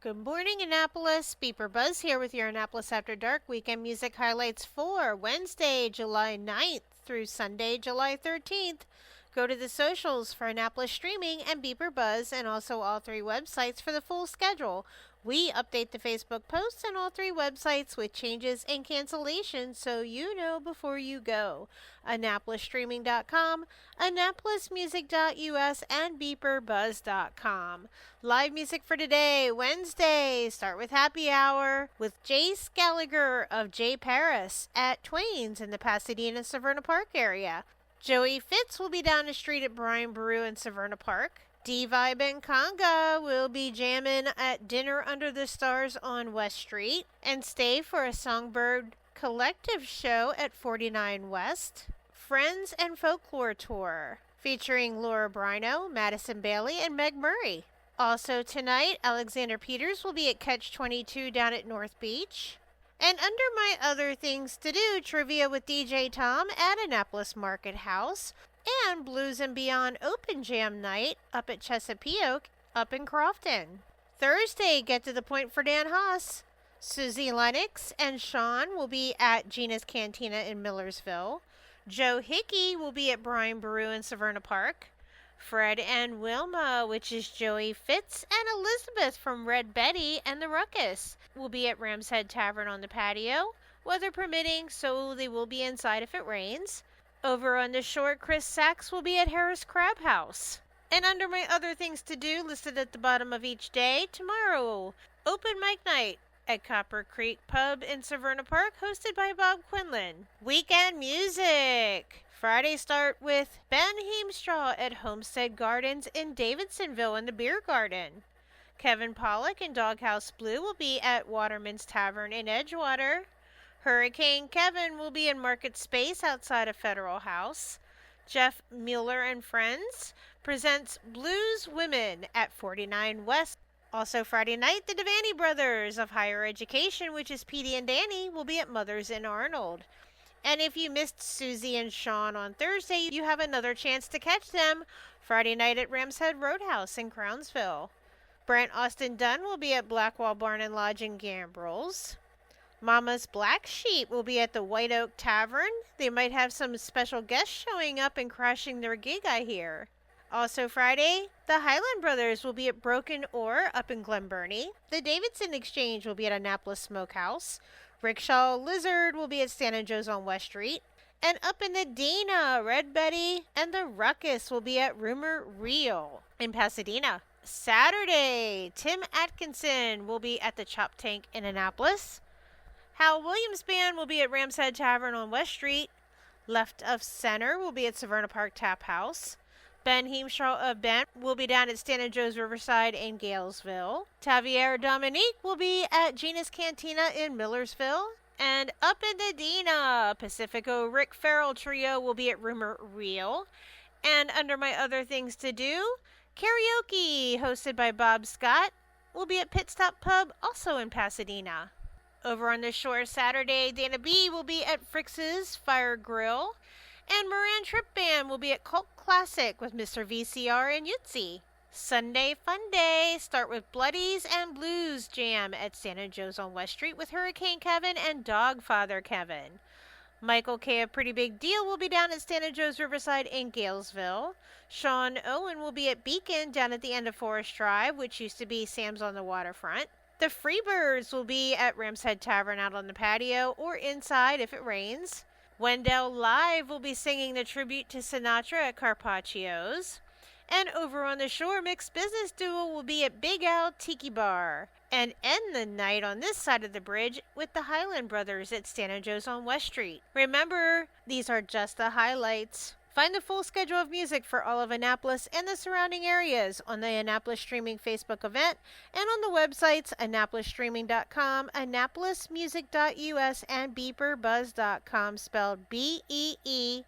Good morning, Annapolis. BeepBuzz here with your Annapolis After Dark weekend music highlights for Wednesday, July 9th through Sunday, July 13th. Go to the socials for Annapolis Streaming and BeepBuzz and also all three websites for the full schedule. We update the Facebook posts on all three websites with changes and cancellations so you know before you go. AnnapolisStreaming.com, AnnapolisMusic.us, and BeepBuzz.com. Live music for today, Wednesday. Start with Happy Hour with Jace Gallagher of J. Paris at Twain's in the Pasadena, Severna Park area. Joey Fitz will be down the street at Brian Brew in Severna Park. D-Vibe and Conga will be jamming at Dinner Under the Stars on West Street. And stay for a Songbird Collective show at 49 West. Friends and Folklore Tour featuring Laura Brino, Madison Bailey, and Meg Murray. Also tonight, Alexander Peters will be at Catch 22 down at North Beach. And under my other things to do, trivia with DJ Tom at Annapolis Market House. And Blues and Beyond Open Jam Night up at Chesapeake up in Crofton. Thursday, Get to the Point for Dan Haas. Susie Lennox and Sean will be at Gina's Cantina in Millersville. Joe Hickey will be at Brian Baru in Severna Park. Fred and Wilma, which is Joey Fitz and Elizabeth from Red Betty and the Ruckus, will be at Ram's Head Tavern on the patio, weather permitting, so they will be inside if it rains. Over on the shore, Chris Sachs will be at Harris Crab House. And under my other things to do, listed at the bottom of each day, tomorrow, open mic night at Copper Creek Pub in Severna Park, hosted by Bob Quinlan. Weekend music. Friday start with Ben Heemstraw at Homestead Gardens in Davidsonville in the Beer Garden. Kevin Pollock and Doghouse Blue will be at Waterman's Tavern in Edgewater. Hurricane Kevin will be in Market Space outside of Federal House. Jeff Mueller and Friends presents Blues Women at 49 West. Also Friday night, the Devaney Brothers of Higher Education, which is Petey and Danny, will be at Mother's in Arnold. And if you missed Susie and Sean on Thursday, you have another chance to catch them Friday night at Ram's Head Roadhouse in Crownsville. Brent Austin Dunn will be at Blackwall Barn and Lodge in Gambrills. Mama's Black Sheep will be at the White Oak Tavern. They might have some special guests showing up and crashing their gig, I hear. Also Friday, the Highland Brothers will be at Broken Oar up in Glen Burnie. The Davidson Exchange will be at Annapolis Smokehouse. Rickshaw Lizard will be at San Joe's on West Street. And up in the Dena, Red Betty and the Ruckus will be at Rumor Real in Pasadena. Saturday, Tim Atkinson will be at the Chop Tank in Annapolis. Hal Williams Band will be at Ram's Head Tavern on West Street. Left of Center will be at Severna Park Tap House. Ben Heemstraw of Bent will be down at Stan & Joe's Riverside in Galesville. Tavier Dominique will be at Gina's Cantina in Millersville. And up in the Dena, Pacifico Rick Farrell Trio will be at Rumor Real. And under my other things to do, karaoke hosted by Bob Scott will be at Pit Stop Pub, also in Pasadena. Over on the shore Saturday, Dana B will be at Fritz's Fire Grill. And Moran Trip Band will be at Cult Classic with Mr. VCR and Yutzi. Sunday Fun Day, start with Bloodies and Blues Jam at San Joe's on West Street with Hurricane Kevin and Dogfather Kevin. Michael K. of Pretty Big Deal will be down at Stan & Joe's Riverside in Galesville. Sean Owen will be at Beacon down at the end of Forest Drive, which used to be Sam's on the Waterfront. The Freebirds will be at Ram's Head Tavern out on the patio or inside if it rains. Wendell Live will be singing the tribute to Sinatra at Carpaccio's. And over on the shore, Mixed Business Duo will be at Big Al Tiki Bar. And end the night on this side of the bridge with the Highland Brothers at Stan & Joe's on West Street. Remember, these are just the highlights. Find the full schedule of music for all of Annapolis and the surrounding areas on the Annapolis Streaming Facebook event and on the websites AnnapolisStreaming.com, AnnapolisMusic.us, and BeepBuzz.com, spelled BeepBuzz.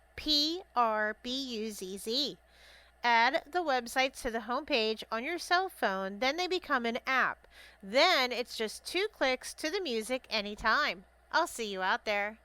Add the websites to the homepage on your cell phone, then they become an app. Then it's just 2 clicks to the music anytime. I'll see you out there.